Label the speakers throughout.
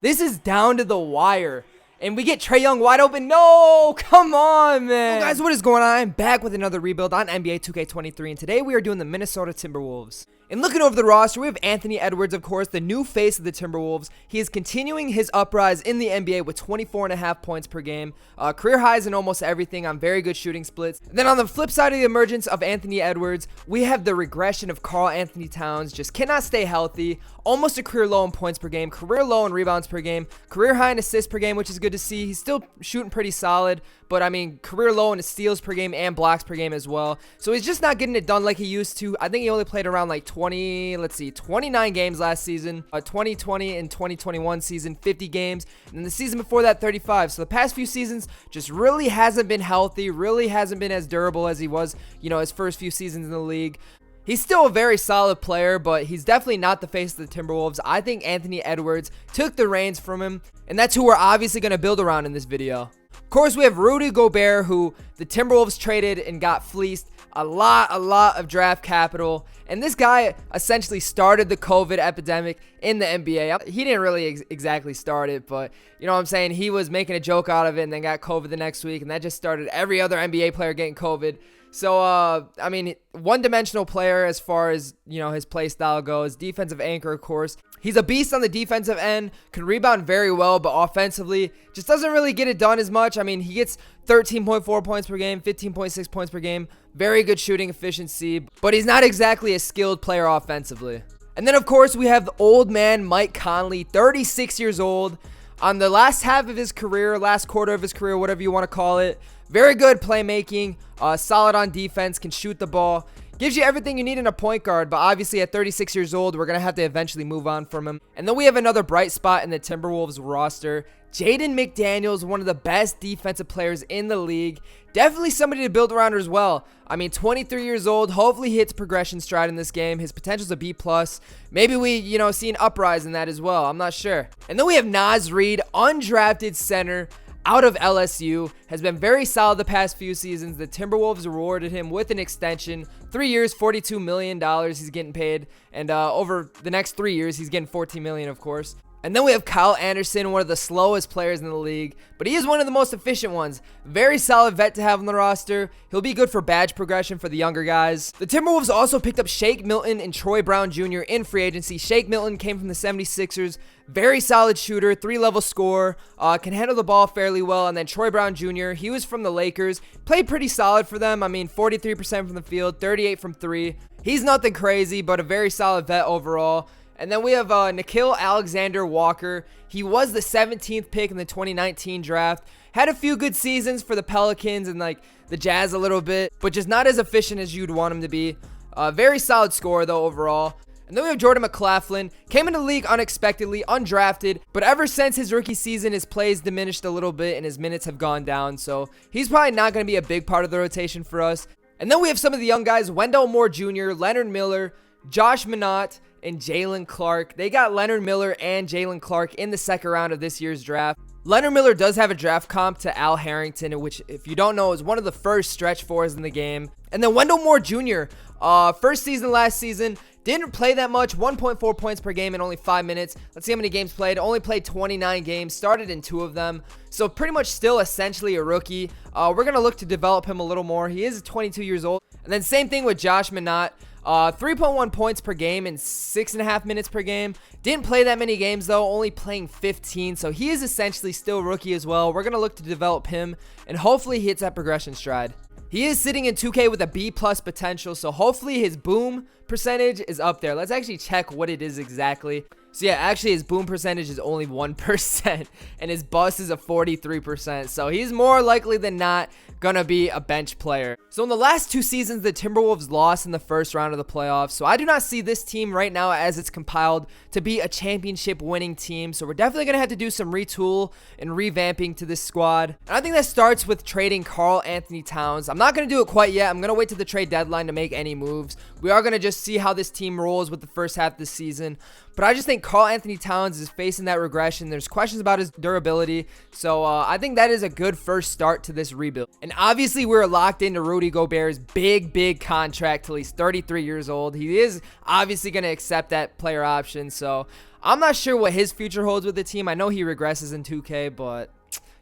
Speaker 1: This is down to the wire. And we get Trae Young wide open. No, come on, man. Yo, guys, what is going on? I'm back with another rebuild on NBA 2K23, and today we are doing the Minnesota Timberwolves. And looking over the roster, we have Anthony Edwards, of course, the new face of the Timberwolves. He is continuing his uprise in the NBA with 24.5 points per game, career highs in almost everything on very good shooting splits. And then on the flip side of the emergence of Anthony Edwards, we have the regression of Karl-Anthony Towns. Just cannot stay healthy. Almost a career low in points per game, career low in rebounds per game, career high in assists per game, which is good to see. He's still shooting pretty solid, but I mean, career low in steals per game and blocks per game as well. So he's just not getting it done like he used to. I think he only played around like 29 games last season. 2020 and 2021 season, 50 games. And then the season before that, 35. So the past few seasons just really hasn't been healthy, really hasn't been as durable as he was, his first few seasons in the league. He's still a very solid player, but he's definitely not the face of the Timberwolves. I think Anthony Edwards took the reins from him, and that's who we're obviously going to build around in this video. Of course, we have Rudy Gobert, who the Timberwolves traded and got fleeced a lot of draft capital. And this guy essentially started the COVID epidemic in the NBA. He didn't really exactly start it, but you know what I'm saying? He was making a joke out of it and then got COVID the next week, and that just started every other NBA player getting COVID. So, I mean, one-dimensional player as far as, his play style goes. Defensive anchor, of course. He's a beast on the defensive end, can rebound very well, but offensively just doesn't really get it done as much. I mean, he gets 13.4 points per game, 15.6 points per game. Very good shooting efficiency, but he's not exactly a skilled player offensively. And then, of course, we have the old man Mike Conley, 36 years old. On the last half of his career, last quarter of his career, whatever you want to call it. Very good playmaking, solid on defense, can shoot the ball. Gives you everything you need in a point guard, but obviously at 36 years old, we're going to have to eventually move on from him. And then we have another bright spot in the Timberwolves roster. Jaden McDaniels, one of the best defensive players in the league. Definitely somebody to build around as well. I mean, 23 years old. Hopefully he hits progression stride in this game. His potential's a B+. Maybe we, see an uprise in that as well. I'm not sure. And then we have Naz Reid, undrafted center out of LSU, has been very solid the past few seasons. The Timberwolves rewarded him with an extension. 3 years, $42 million he's getting paid. And over the next 3 years, he's getting $14 million, of course. And then we have Kyle Anderson, one of the slowest players in the league, but he is one of the most efficient ones. Very solid vet to have on the roster. He'll be good for badge progression for the younger guys. The Timberwolves also picked up Shake Milton and Troy Brown Jr. in free agency. Shake Milton came from the 76ers. Very solid shooter, 3-level scorer, can handle the ball fairly well. And then Troy Brown Jr., he was from the Lakers. Played pretty solid for them. I mean, 43% from the field, 38 from 3. He's nothing crazy, but a very solid vet overall. And then we have Nickeil Alexander-Walker. He was the 17th pick in the 2019 draft. Had a few good seasons for the Pelicans and the Jazz a little bit, but just not as efficient as you'd want him to be. Very solid scorer though overall. And then we have Jordan McLaughlin. Came into the league unexpectedly, undrafted, but ever since his rookie season, his plays diminished a little bit and his minutes have gone down. So he's probably not going to be a big part of the rotation for us. And then we have some of the young guys, Wendell Moore Jr., Leonard Miller, Josh Minott, and Jalen Clark. They got Leonard Miller and Jalen Clark in the second round of this year's draft. Leonard Miller does have a draft comp to Al Harrington, which, if you don't know, is one of the first stretch fours in the game. And then Wendell Moore Jr., first season last season, didn't play that much, 1.4 points per game in only 5 minutes. Let's see how many games played. Only played 29 games, started in 2 of them. So pretty much still essentially a rookie. We're going to look to develop him a little more. He is 22 years old. And then same thing with Josh Minott. 3.1 points per game in 6.5 minutes per game. Didn't play that many games though, only playing 15. So he is essentially still rookie as well. We're going to look to develop him and hopefully he hits that progression stride. He is sitting in 2K with a B+ potential, so hopefully his boom percentage is up there. Let's actually check what it is exactly. So yeah, actually his boom percentage is only 1% and his bust is a 43%. So he's more likely than not gonna be a bench player. So in the last 2 seasons, the Timberwolves lost in the first round of the playoffs. So I do not see this team right now as it's compiled to be a championship winning team. So we're definitely gonna have to do some retool and revamping to this squad. And I think that starts with trading Karl-Anthony Towns. I'm not gonna do it quite yet. I'm gonna wait to the trade deadline to make any moves. We are gonna just see how this team rolls with the first half of the season. But I just think Karl-Anthony Towns is facing that regression. There's questions about his durability. So I think that is a good first start to this rebuild. And obviously we're locked into Rudy Gobert's big contract till he's 33 years old. He is obviously going to accept that player option. So I'm not sure what his future holds with the team. I know he regresses in 2K, but,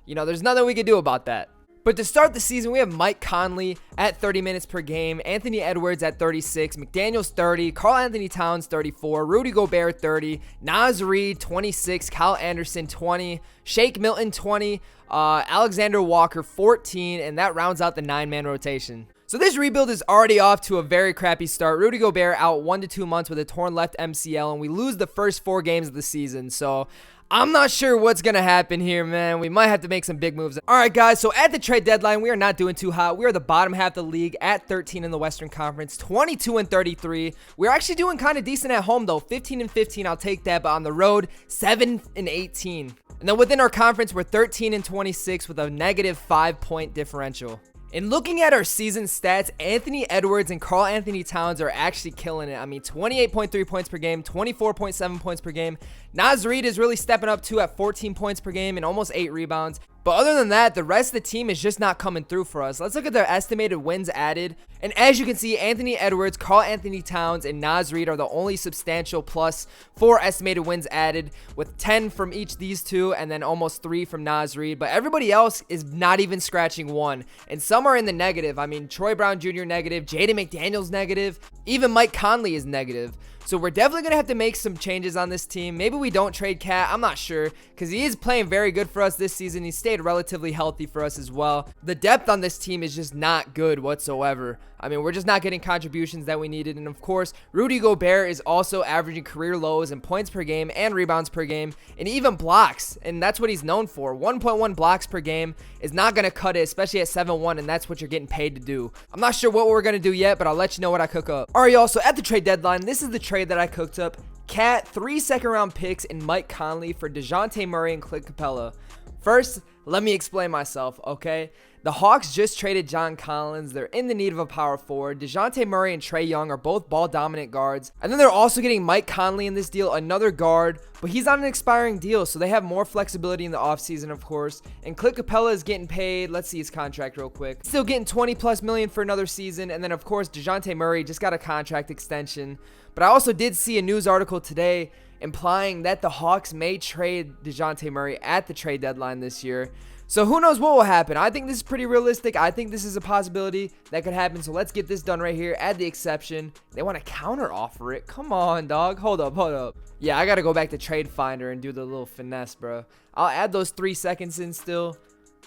Speaker 1: you know, there's nothing we can do about that. But to start the season, we have Mike Conley at 30 minutes per game, Anthony Edwards at 36, McDaniels 30, Karl-Anthony Towns 34, Rudy Gobert 30, Naz Reid 26, Kyle Anderson 20, Shake Milton 20, Alexander Walker 14, and that rounds out the 9-man rotation. So this rebuild is already off to a very crappy start. Rudy Gobert out 1 to 2 months with a torn left MCL, and we lose the first 4 games of the season. So I'm not sure what's going to happen here, man. We might have to make some big moves. All right, guys, so at the trade deadline, we are not doing too hot. We are the bottom half of the league at 13 in the Western Conference, 22 and 33. We're actually doing kind of decent at home, though. 15 and 15, I'll take that. But on the road, 7 and 18. And then within our conference, we're 13 and 26 with a negative 5-point differential. And looking at our season stats, Anthony Edwards and Karl-Anthony Towns are actually killing it. I mean, 28.3 points per game, 24.7 points per game. Naz Reid is really stepping up too at 14 points per game and almost 8 rebounds. But other than that, the rest of the team is just not coming through for us. Let's look at their estimated wins added. And as you can see, Anthony Edwards, Karl-Anthony Towns, and Naz Reid are the only substantial plus 4 estimated wins added, with 10 from each of these two and then almost 3 from Naz Reid. But everybody else is not even scratching 1. And some are in the negative. I mean, Troy Brown Jr. negative, Jaden McDaniels negative, even Mike Conley is negative. So we're definitely going to have to make some changes on this team. Maybe we don't trade Cat. I'm not sure, because he is playing very good for us this season. He stayed relatively healthy for us as well. The depth on this team is just not good whatsoever. I mean, we're just not getting contributions that we needed. And of course, Rudy Gobert is also averaging career lows in points per game and rebounds per game and even blocks. And that's what he's known for. 1.1 blocks per game is not going to cut it, especially at 7-1, and that's what you're getting paid to do. I'm not sure what we're going to do yet, but I'll let you know what I cook up. All right, y'all, so at the trade deadline, this is the trade that I cooked up. Cat, 3 second-round picks, and Mike Conley for DeJounte Murray and Clique Capella. First, let me explain myself, okay? The Hawks just traded John Collins. They're in the need of a power forward. DeJounte Murray and Trae Young are both ball-dominant guards. And then they're also getting Mike Conley in this deal, another guard. But he's on an expiring deal, so they have more flexibility in the offseason, of course. And Clique Capella is getting paid. Let's see his contract real quick. Still getting $20+ million for another season. And then, of course, DeJounte Murray just got a contract extension. But I also did see a news article today implying that the Hawks may trade DeJounte Murray at the trade deadline this year. So who knows what will happen. I think this is pretty realistic. I think this is a possibility that could happen. So let's get this done right here. Add the exception. They want to counter offer it. Come on, dog. Hold up. Yeah, I got to go back to Trade Finder and do the little finesse, bro. I'll add those 3 seconds in still.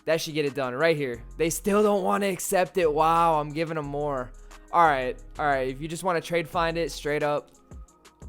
Speaker 1: That should get it done right here. They still don't want to accept it. Wow, I'm giving them more. All right. If you just want to trade find it straight up.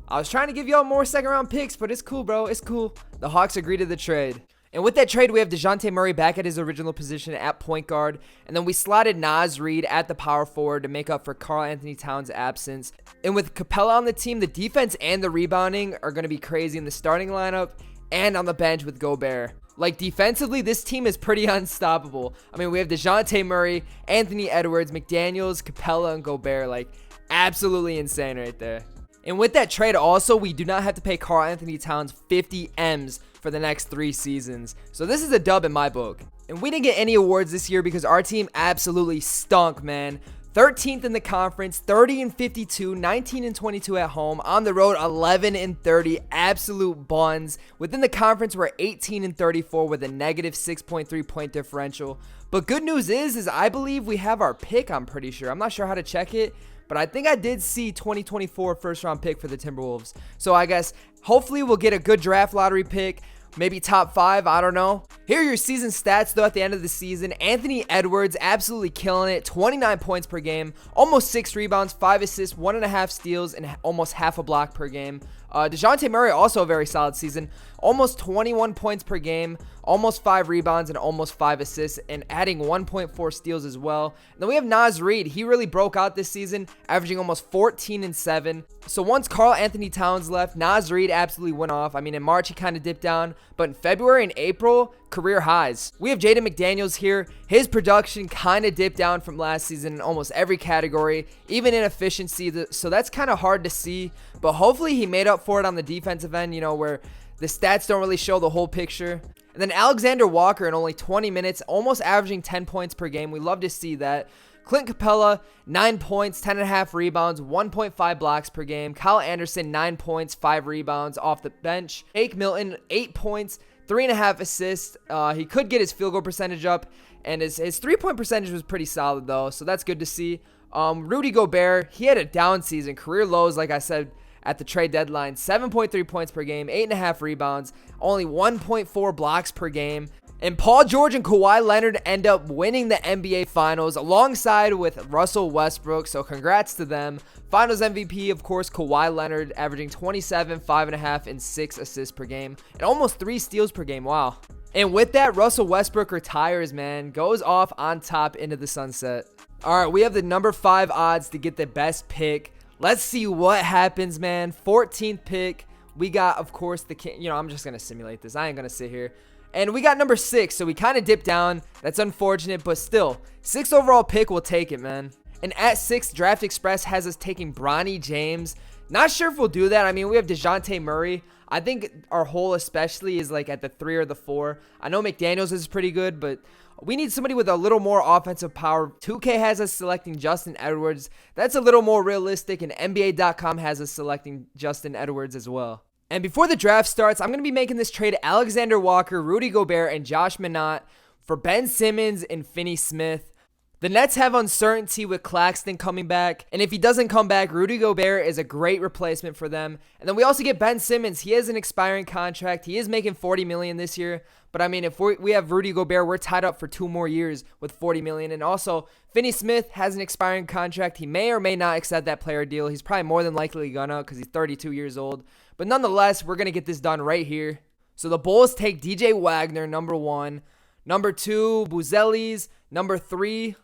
Speaker 1: I was trying to give y'all more second-round picks, but it's cool, bro. It's cool. The Hawks agreed to the trade. And with that trade, we have DeJounte Murray back at his original position at point guard. And then we slotted Naz Reid at the power forward to make up for Karl-Anthony Towns' absence. And with Capella on the team, the defense and the rebounding are going to be crazy in the starting lineup and on the bench with Gobert. Like, defensively, this team is pretty unstoppable. I mean, we have DeJounte Murray, Anthony Edwards, McDaniels, Capella, and Gobert. Like, absolutely insane right there. And with that trade also, we do not have to pay Karl-Anthony Towns 50 M's for the next 3 seasons. So this is a dub in my book. And we didn't get any awards this year because our team absolutely stunk, man. 13th in the conference, 30 and 52, 19 and 22 at home. On the road, 11 and 30, absolute buns. Within the conference, we're 18 and 34 with a negative 6.3 point differential. But good news is I believe we have our pick, I'm pretty sure. I'm not sure how to check it, but I think I did see 2024 first-round pick for the Timberwolves. So I guess hopefully we'll get a good draft lottery pick. Maybe top 5, I don't know. Here are your season stats, though, at the end of the season. Anthony Edwards, absolutely killing it. 29 points per game, almost 6 rebounds, 5 assists, 1.5 steals, and almost half a block per game. DeJounte Murray, also a very solid season. Almost 21 points per game, almost 5 rebounds, and almost 5 assists, and adding 1.4 steals as well. And then we have Naz Reid. He really broke out this season, averaging almost 14 and 7. So once Karl-Anthony Towns left, Naz Reid absolutely went off. I mean, in March, he kind of dipped down, but in February and April, career highs. We have Jaden McDaniels here. His production kind of dipped down from last season in almost every category, even in efficiency. So that's kind of hard to see, but hopefully he made up for it on the defensive end, you know, where the stats don't really show the whole picture. And then Alexander Walker in only 20 minutes, almost averaging 10 points per game. We love to see that. Clint Capella, 9 points, 10.5 rebounds, 1.5 blocks per game. Kyle Anderson, 9 points, 5 rebounds off the bench. Shake Milton, 8 points, 3.5 assists. He could get his field goal percentage up, and his 3-point percentage was pretty solid, though, so that's good to see. Rudy Gobert, he had a down season, career lows, like I said, at the trade deadline. 7.3 points per game, 8.5 rebounds, only 1.4 blocks per game. And Paul George and Kawhi Leonard end up winning the NBA Finals alongside with Russell Westbrook, so congrats to them. Finals MVP, of course, Kawhi Leonard, averaging 27, 5.5, and 6 assists per game, and almost 3 steals per game. Wow. And with that, Russell Westbrook retires, man. Goes off on top into the sunset. All right, we have the number 5 odds to get the best pick. Let's see what happens, man. 14th pick. We got, of course, the king. I'm just going to simulate this. I ain't going to sit here. And we got number 6, so we kind of dipped down. That's unfortunate, but still, 6th overall pick, we'll take it, man. And at 6, Draft Express has us taking Bronny James. Not sure if we'll do that. I mean, we have DeJounte Murray. I think our hole especially is like at the 3 or the 4. I know McDaniels is pretty good, but we need somebody with a little more offensive power. 2K has us selecting Justin Edwards. That's a little more realistic, and NBA.com has us selecting Justin Edwards as well. And before the draft starts, I'm going to be making this trade Alexander Walker, Rudy Gobert, and Josh Minott for Ben Simmons and Finney Smith. The Nets have uncertainty with Claxton coming back, and if he doesn't come back, Rudy Gobert is a great replacement for them. And then we also get Ben Simmons. He has an expiring contract. He is making $40 million this year, but I mean, if we have Rudy Gobert, we're tied up for 2 more years with $40 million. And also, Finney Smith has an expiring contract. He may or may not accept that player deal. He's probably more than likely gonna, because he's 32 years old. But nonetheless, we're going to get this done right here. So the Bulls take DJ Wagner, number 1. Number 2, Buzelis. Number 3,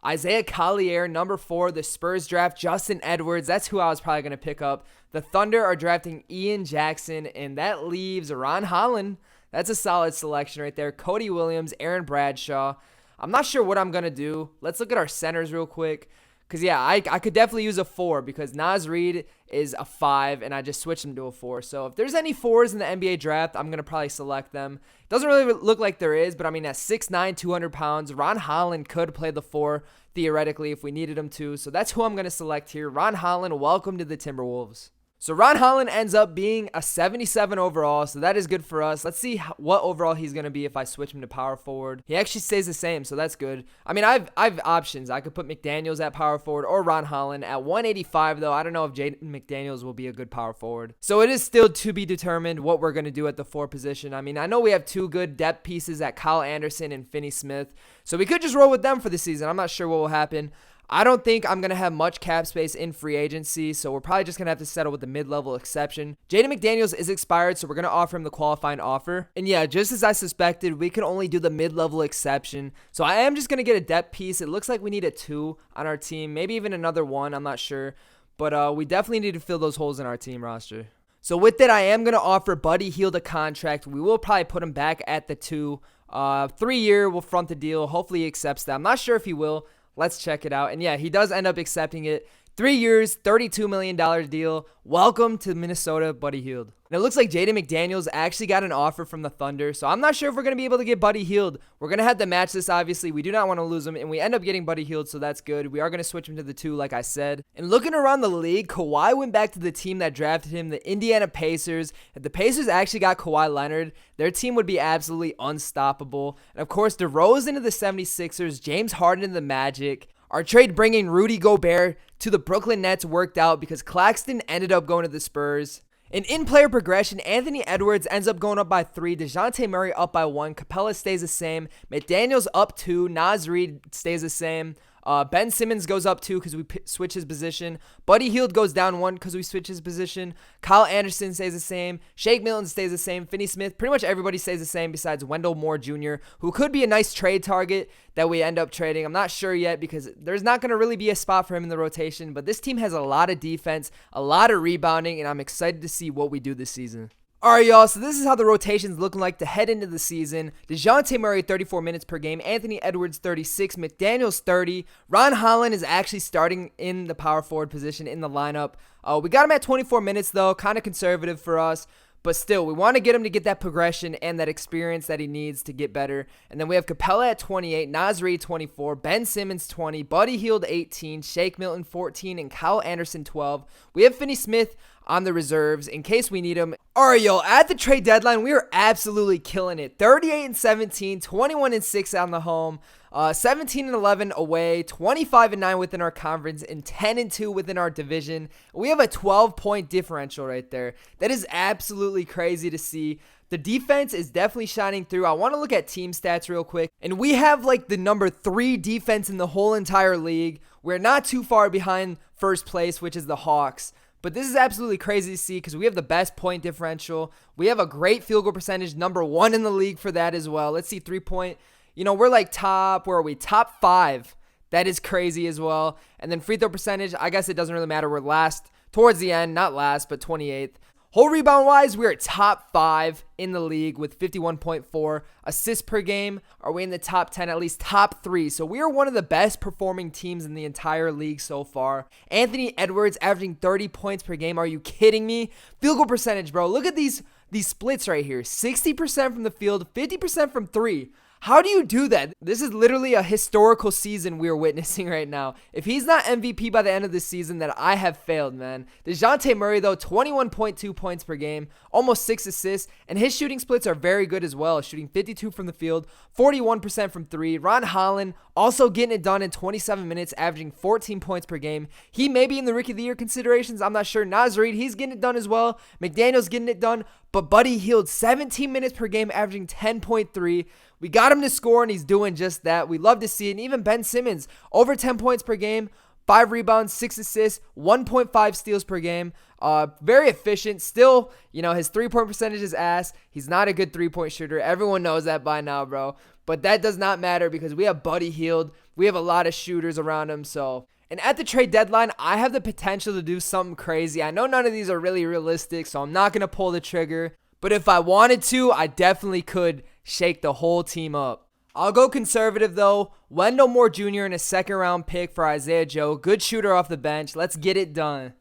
Speaker 1: Isaiah Collier. Number 4, the Spurs draft Justin Edwards. That's who I was probably going to pick up. The Thunder are drafting Ian Jackson, and that leaves Ron Holland. That's a solid selection right there. Cody Williams, Aaron Bradshaw. I'm not sure what I'm going to do. Let's look at our centers real quick. Because, yeah, I could definitely use a 4 because Naz Reid is a 5, and I just switched him to a 4. So if there's any 4s in the NBA draft, I'm going to probably select them. Doesn't really look like there is, but I mean, at 6'9", 200 pounds, Ron Holland could play the 4 theoretically if we needed him to. So that's who I'm going to select here. Ron Holland, welcome to the Timberwolves. So Ron Holland ends up being a 77 overall, so that is good for us. Let's see what overall he's going to be if I switch him to power forward. He actually stays the same, so that's good. I mean, I've options. I could put McDaniels at power forward or Ron Holland. At 185, though, I don't know if Jaden McDaniels will be a good power forward. So it is still to be determined what we're going to do at the 4 position. I mean, I know we have 2 good depth pieces at Kyle Anderson and Finney Smith, so we could just roll with them for the season. I'm not sure what will happen. I don't think I'm going to have much cap space in free agency, so we're probably just going to have to settle with the mid-level exception. Jaden McDaniels is expired, so we're going to offer him the qualifying offer. And yeah, just as I suspected, we can only do the mid-level exception. So I am just going to get a depth piece. It looks like we need a 2 on our team, maybe even another 1, I'm not sure. But we definitely need to fill those holes in our team roster. So with that, I am going to offer Buddy Hield a contract. We will probably put him back at the 2. 3-year, we'll front the deal. Hopefully he accepts that. I'm not sure if he will. Let's check it out. And yeah, he does end up accepting it. 3 years, $32 million deal. Welcome to Minnesota, Buddy Hield. And it looks like Jaden McDaniels actually got an offer from the Thunder, so I'm not sure if we're going to be able to get Buddy Hield. We're going to have to match this, obviously. We do not want to lose him, and we end up getting Buddy Hield, so that's good. We are going to switch him to the 2, like I said. And looking around the league, Kawhi went back to the team that drafted him, the Indiana Pacers. If the Pacers actually got Kawhi Leonard, their team would be absolutely unstoppable. And of course, DeRozan to the 76ers, James Harden to the Magic. Our trade bringing Rudy Gobert to the Brooklyn Nets worked out because Claxton ended up going to the Spurs. And in player progression, Anthony Edwards ends up going up by 3, DeJounte Murray up by 1, Capella stays the same, McDaniels up 2, Naz Reid stays the same, Ben Simmons goes up 2 because we switch his position. Buddy Hield goes down 1 because we switch his position. Kyle Anderson stays the same. Shake Milton stays the same. Finney Smith, pretty much everybody stays the same besides Wendell Moore Jr., who could be a nice trade target that we end up trading. I'm not sure yet because there's not going to really be a spot for him in the rotation, but this team has a lot of defense, a lot of rebounding, and I'm excited to see what we do this season. All right, y'all, so this is how the rotation's looking like to head into the season. DeJounte Murray, 34 minutes per game. Anthony Edwards, 36. McDaniels, 30. Ron Holland is actually starting in the power forward position in the lineup. We got him at 24 minutes, though. Kind of conservative for us. But still, we want to get him to get that progression and that experience that he needs to get better. And then we have Capella at 28, Naz Reid 24, Ben Simmons 20, Buddy Hield 18, Shake Milton 14, and Kyle Anderson 12. We have Finney Smith on the reserves in case we need him. All right, yo, at the trade deadline, we are absolutely killing it. 38-17, 21-6 on the home, 17-11 away, 25-9 within our conference, and 10-2 within our division. We have a 12-point differential right there. That is absolutely crazy to see. The defense is definitely shining through. I want to look at team stats real quick. And we have like the number 3 defense in the whole entire league. We're not too far behind first place, which is the Hawks. But this is absolutely crazy to see because we have the best point differential. We have a great field goal percentage, number 1 in the league for that as well. Let's see, 3-point. You know, we're like where are we? Top 5. That is crazy as well. And then free throw percentage, I guess it doesn't really matter. We're last towards the end, not last, but 28th. Whole rebound wise, we're at top 5 in the league with 51.4 assists per game. Are we in the top 10? At least top 3. So we are one of the best performing teams in the entire league so far. Anthony Edwards averaging 30 points per game. Are you kidding me? Field goal percentage, bro. Look at these splits right here. 60% from the field, 50% from 3. How do you do that? This is literally a historical season we are witnessing right now. If he's not MVP by the end of this season, then I have failed, man. DeJounte Murray, though, 21.2 points per game, almost 6 assists, and his shooting splits are very good as well, shooting 52 from the field, 41% from 3. Ron Holland also getting it done in 27 minutes, averaging 14 points per game. He may be in the Rookie of the Year considerations. I'm not sure. Naz Reid, he's getting it done as well. McDaniels getting it done. But Buddy Hield, 17 minutes per game, averaging 10.3. We got him to score, and he's doing just that. We love to see it. And even Ben Simmons, over 10 points per game, 5 rebounds, 6 assists, 1.5 steals per game. Very efficient. Still, you know, his three-point percentage is ass. He's not a good three-point shooter. Everyone knows that by now, bro. But that does not matter because we have Buddy Hield. We have a lot of shooters around him, so... And at the trade deadline, I have the potential to do something crazy. I know none of these are really realistic, so I'm not going to pull the trigger. But if I wanted to, I definitely could shake the whole team up. I'll go conservative, though. Wendell Moore Jr. in a second-round pick for Isaiah Joe. Good shooter off the bench. Let's get it done.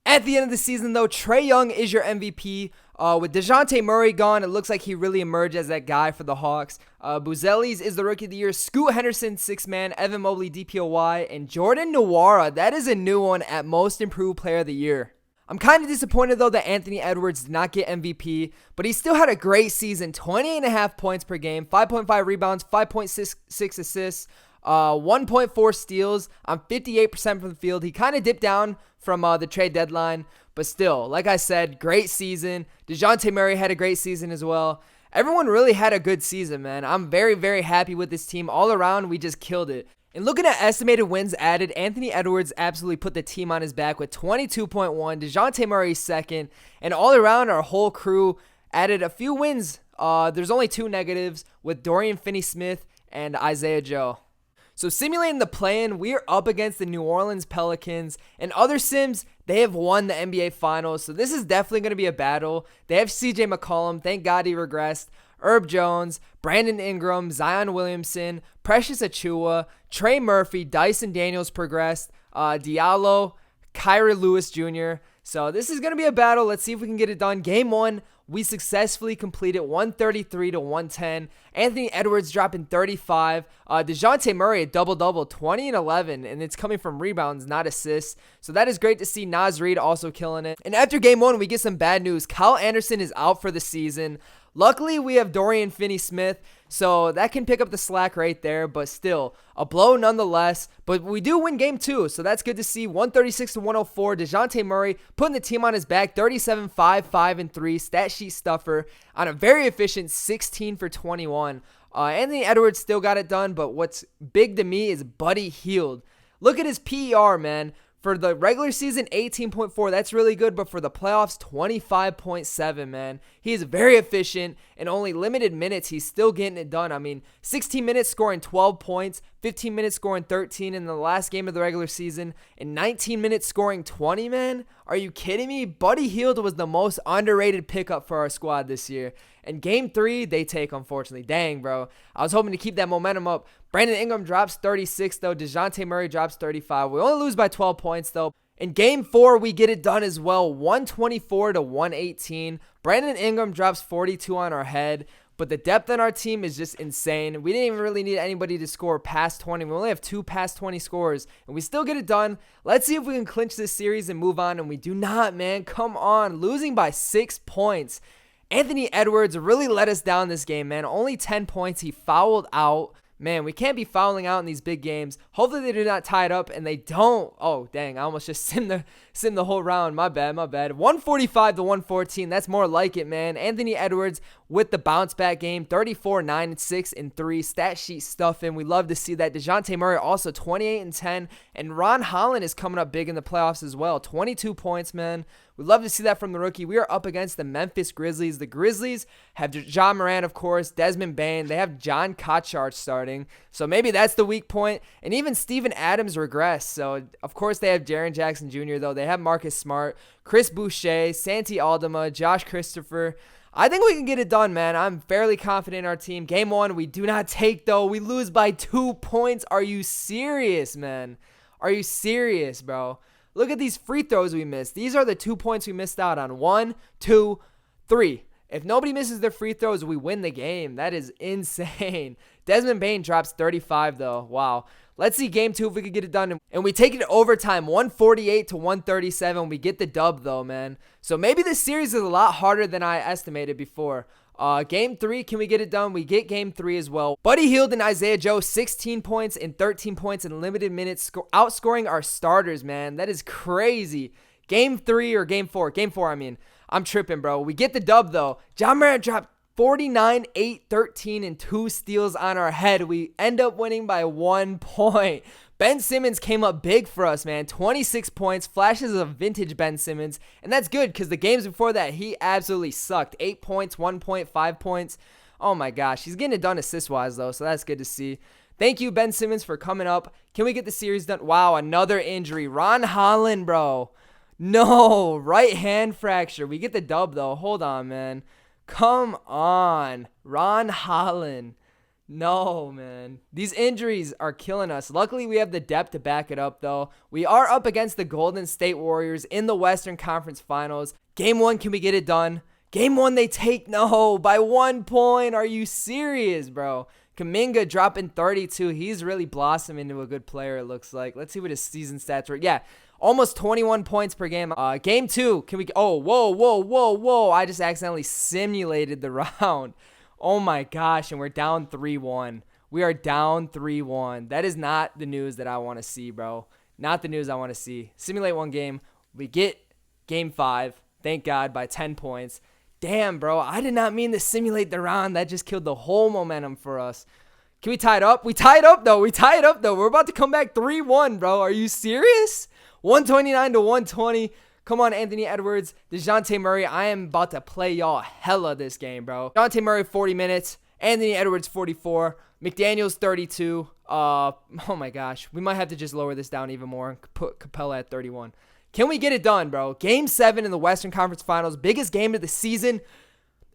Speaker 1: At the end of the season, though, Trae Young is your MVP. With DeJounte Murray gone, it looks like he really emerged as that guy for the Hawks. Buzelis is the Rookie of the Year. Scoot Henderson, 6-man. Evan Mobley, DPOY. And Jordan Nwora, that is a new one at Most Improved Player of the Year. I'm kind of disappointed, though, that Anthony Edwards did not get MVP, but he still had a great season. 28.5 points per game, 5.5 rebounds, 5.6 assists, 1.4 steals on 58% from the field. He kind of dipped down from the trade deadline, but still, like I said, great season. DeJounte Murray had a great season as well. Everyone really had a good season, man. I'm very, very happy with this team. All around, we just killed it. And looking at estimated wins added, Anthony Edwards absolutely put the team on his back with 22.1. DeJounte Murray second. And all around, our whole crew added a few wins. There's only 2 negatives with Dorian Finney-Smith and Isaiah Joe. So simulating the play-in, we are up against the New Orleans Pelicans. And other sims, they have won the NBA Finals. So this is definitely going to be a battle. They have CJ McCollum. Thank God he regressed. Herb Jones, Brandon Ingram, Zion Williamson, Precious Achiuwa, Trey Murphy, Dyson Daniels progressed, Diallo, Kyra Lewis Jr. So this is going to be a battle. Let's see if we can get it done. Game 1, we successfully completed 133-110. Anthony Edwards dropping 35. DeJounte Murray a double-double, 20 and 11, and it's coming from rebounds, not assists. So that is great to see. Naz Reid also killing it. And after Game 1, we get some bad news. Kyle Anderson is out for the season. Luckily, we have Dorian Finney-Smith, so that can pick up the slack right there, but still, a blow nonetheless. But we do win Game 2, so that's good to see. 136-104. DeJounte Murray putting the team on his back, 37-5-5-3, stat sheet stuffer on a very efficient 16 for 21. Anthony Edwards still got it done, but what's big to me is Buddy Hield. Look at his PER, man. For the regular season, 18.4. That's really good. But for the playoffs, 25.7, man. He is very efficient. In only limited minutes, he's still getting it done. I mean, 16 minutes scoring 12 points, 15 minutes scoring 13 in the last game of the regular season, and 19 minutes scoring 20, man. Are you kidding me? Buddy Hield was the most underrated pickup for our squad this year. And Game 3, they take, unfortunately. Dang, bro. I was hoping to keep that momentum up. Brandon Ingram drops 36, though. DeJounte Murray drops 35. We only lose by 12 points, though. In game 4, we get it done as well, 124 to 118. Brandon Ingram drops 42 on our head, but the depth on our team is just insane. We didn't even really need anybody to score past 20. We only have 2 past 20 scores, and we still get it done. Let's see if we can clinch this series and move on, and we do not, man. Come on, losing by 6 points. Anthony Edwards really let us down this game, man. Only 10 points. He fouled out. Man, we can't be fouling out in these big games. Hopefully they do not tie it up, and they don't. Oh, dang, I almost just simmed the whole round. My bad. 145 to 114. That's more like it, man. Anthony Edwards with the bounce back game, 34, 9, 6, and 3. Stat sheet stuffing. We love to see that. DeJounte Murray also 28 and 10. And Ron Holland is coming up big in the playoffs as well. 22 points, man. We love to see that from the rookie. We are up against the Memphis Grizzlies. The Grizzlies have John Morant, of course, Desmond Bane. They have John Kochar starting. So maybe that's the weak point. And even Steven Adams regressed. So, of course, they have Jaren Jackson Jr., though. They have Marcus Smart, Chris Boucher, Santi Aldama, Josh Christopher. I think we can get it done, man. I'm fairly confident in our team. Game 1, we do not take, though. We lose by 2 points. Are you serious, man? Are you serious, bro? Look at these free throws we missed. These are the 2 points we missed out on. 1, 2, 3. If nobody misses their free throws, we win the game. That is insane. Desmond Bane drops 35, though. Wow. Let's see game 2 if we could get it done. And we take it to overtime, 148 to 137. We get the dub, though, man. So maybe this series is a lot harder than I estimated before. Game 3, can we get it done? We get game 3 as well. Buddy Hield and Isaiah Joe, 16 points and 13 points in limited minutes, outscoring our starters, man. That is crazy. Game 3 or game 4? Game 4, I mean. I'm tripping, bro. We get the dub, though. John Morant dropped 49, 8, 13, and 2 steals on our head. We end up winning by 1 point. Ben Simmons came up big for us, man. 26 points, flashes of vintage Ben Simmons. And that's good because the games before that, he absolutely sucked. 8 points, 1 point, 5 points. Oh, my gosh. He's getting it done assist-wise, though, so that's good to see. Thank you, Ben Simmons, for coming up. Can we get the series done? Wow, another injury. Ron Holland, bro. No, right hand fracture. We get the dub, though. Hold on, man. Come on. Ron Holland. No, man. These injuries are killing us. Luckily, we have the depth to back it up, though. We are up against the Golden State Warriors in the Western Conference Finals. Game 1, can we get it done? Game 1, they take no by 1 point. Are you serious, bro? Kuminga dropping 32. He's really blossoming into a good player, it looks like. Let's see what his season stats were. Yeah, almost 21 points per game. Game 2, can we... Oh, whoa. I just accidentally simulated the round. Oh my gosh, and we're down 3-1. We are down 3-1. That is not the news that I want to see, bro. Not the news I want to see. Simulate one game. We get game 5, thank God, by 10 points. Damn, bro, I did not mean to simulate the round. That just killed the whole momentum for us. Can we tie it up? We tie it up, though. We're about to come back 3-1, bro. Are you serious? 129 to 120. Come on, Anthony Edwards, DeJounte Murray. I am about to play y'all hella this game, bro. DeJounte Murray, 40 minutes. Anthony Edwards, 44. McDaniels, 32. Oh, my gosh. We might have to just lower this down even more and put Capella at 31. Can we get it done, bro? Game 7 in the Western Conference Finals. Biggest game of the season.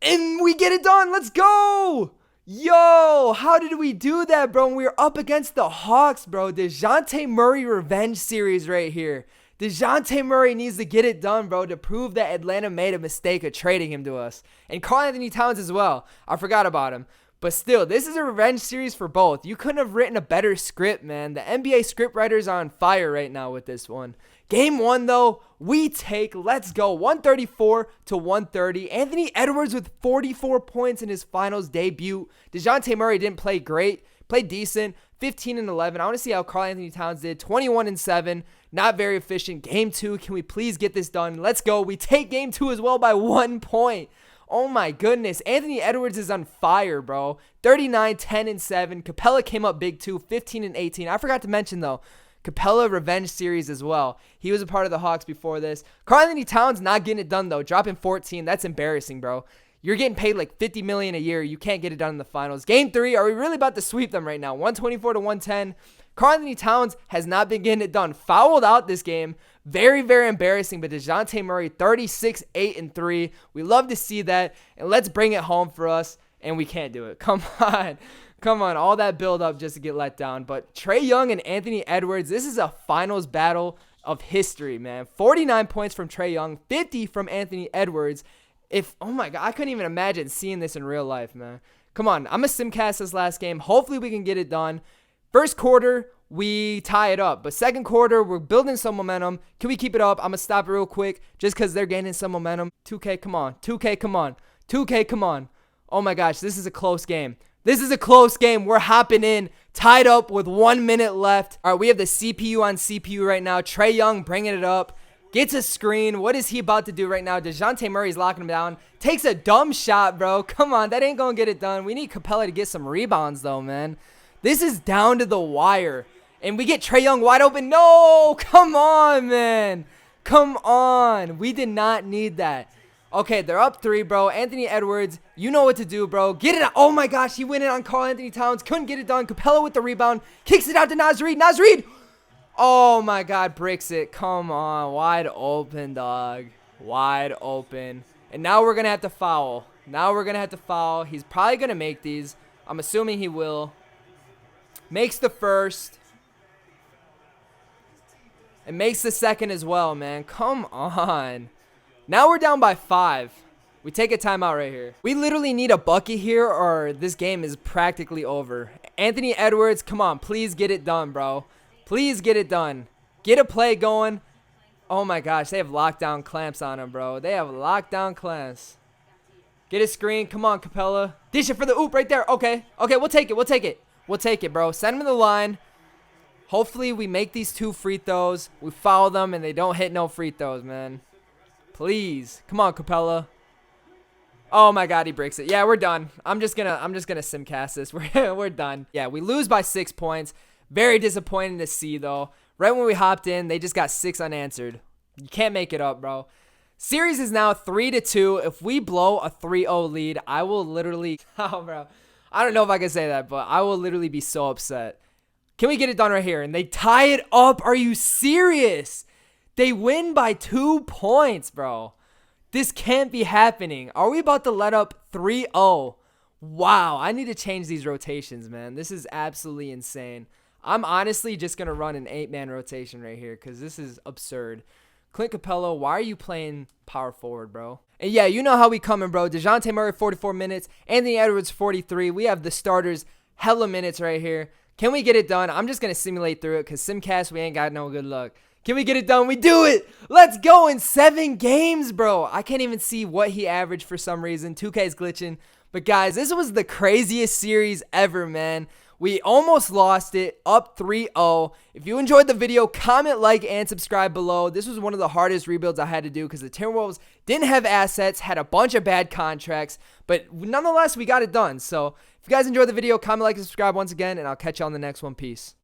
Speaker 1: And we get it done. Let's go. Yo, how did we do that, bro? We were up against the Hawks, bro. DeJounte Murray revenge series right here. DeJounte Murray needs to get it done, bro, to prove that Atlanta made a mistake of trading him to us. And Karl-Anthony Towns as well. I forgot about him. But still, this is a revenge series for both. You couldn't have written a better script, man. The NBA script writers are on fire right now with this one. Game 1, though, we take. Let's go. 134 to 130. Anthony Edwards with 44 points in his finals debut. DeJounte Murray didn't play great. Played decent. 15 and 11. I want to see how Karl-Anthony Towns did. 21 and 7. Not very efficient. Game 2, can we please get this done? Let's go. We take game 2 as well by 1 point. Oh my goodness. Anthony Edwards is on fire, bro. 39, 10 and 7. Capella came up big too. 15 and 18. I forgot to mention, though, Capella revenge series as well. He was a part of the Hawks before this. Karl-Anthony Towns not getting it done, though. Dropping 14. That's embarrassing, bro. You're getting paid like $50 million a year. You can't get it done in the finals. Game 3, are we really about to sweep them right now? 124 to 110. Karl-Anthony Towns has not been getting it done. Fouled out this game. Very, very embarrassing. But DeJounte Murray, 36, 8, and 3. We love to see that. And let's bring it home for us. And we can't do it. Come on. Come on. All that build up just to get let down. But Trae Young and Anthony Edwards, this is a finals battle. of history, man. 49 points from Trae Young, 50 from Anthony Edwards. Oh my God, I couldn't even imagine seeing this in real life, man. Come on, I'm a simcast this last game. Hopefully we can get it done. First quarter, we tie it up. But second quarter, we're building some momentum. Can we keep it up? I'm going to stop it real quick just because they're gaining some momentum. 2K, come on. 2K, come on. 2K, come on. Oh my gosh, this is a close game. This is a close game. We're hopping in, tied up with 1 minute left. All right, we have the CPU on CPU right now. Trae Young bringing it up. Gets a screen. What is he about to do right now? DeJounte Murray's locking him down. Takes a dumb shot, bro. Come on, that ain't going to get it done. We need Capella to get some rebounds, though, man. This is down to the wire. And we get Trae Young wide open. No, come on, man. Come on. We did not need that. Okay, they're up 3, bro. Anthony Edwards, you know what to do, bro. Get it out. Oh, my gosh, he went in on Karl-Anthony Towns. Couldn't get it done. Capella with the rebound. Kicks it out to Naz Reid. Naz Reid. Oh, my God, breaks it. Come on. Wide open, dog. Wide open. And now we're going to have to foul. He's probably going to make these. I'm assuming he will. Makes the first. And makes the second as well, man. Come on. Now we're down by 5. We take a timeout right here. We literally need a bucket here or this game is practically over. Anthony Edwards, come on. Please get it done, bro. Please get it done. Get a play going. Oh, my gosh. They have lockdown clamps on him, bro. They have lockdown clamps. Get a screen. Come on, Capella. Dish it for the oop right there. Okay. Okay, we'll take it. We'll take it, bro. Send him to the line. Hopefully, we make these 2 free throws. We foul them, and they don't hit no free throws, man. Please. Come on, Capella. Oh, my God, he breaks it. Yeah, we're done. I'm just gonna simcast this. We're done. Yeah, we lose by 6 points. Very disappointing to see, though. Right when we hopped in, they just got 6 unanswered. You can't make it up, bro. Series is now 3-2. If we blow a 3-0 lead, I will literally... Oh, bro. I don't know if I can say that, but I will literally be so upset. Can we get it done right here? And they tie it up. Are you serious? They win by 2 points, bro. This can't be happening. Are we about to let up 3-0? Wow. I need to change these rotations, man. This is absolutely insane. I'm honestly just going to run an 8-man rotation right here because this is absurd. Clint Capella, why are you playing power forward, bro? And yeah, you know how we coming, bro. DeJounte Murray, 44 minutes. Anthony Edwards, 43. We have the starters, hella minutes right here. Can we get it done? I'm just going to simulate through it because Simcast, we ain't got no good luck. Can we get it done? We do it. Let's go in 7 games, bro. I can't even see what he averaged for some reason. 2K's glitching. But guys, this was the craziest series ever, man. We almost lost it, up 3-0. If you enjoyed the video, comment, like, and subscribe below. This was one of the hardest rebuilds I had to do because the Timberwolves didn't have assets, had a bunch of bad contracts, but nonetheless, we got it done. So if you guys enjoyed the video, comment, like, and subscribe once again, and I'll catch you on the next one. Peace.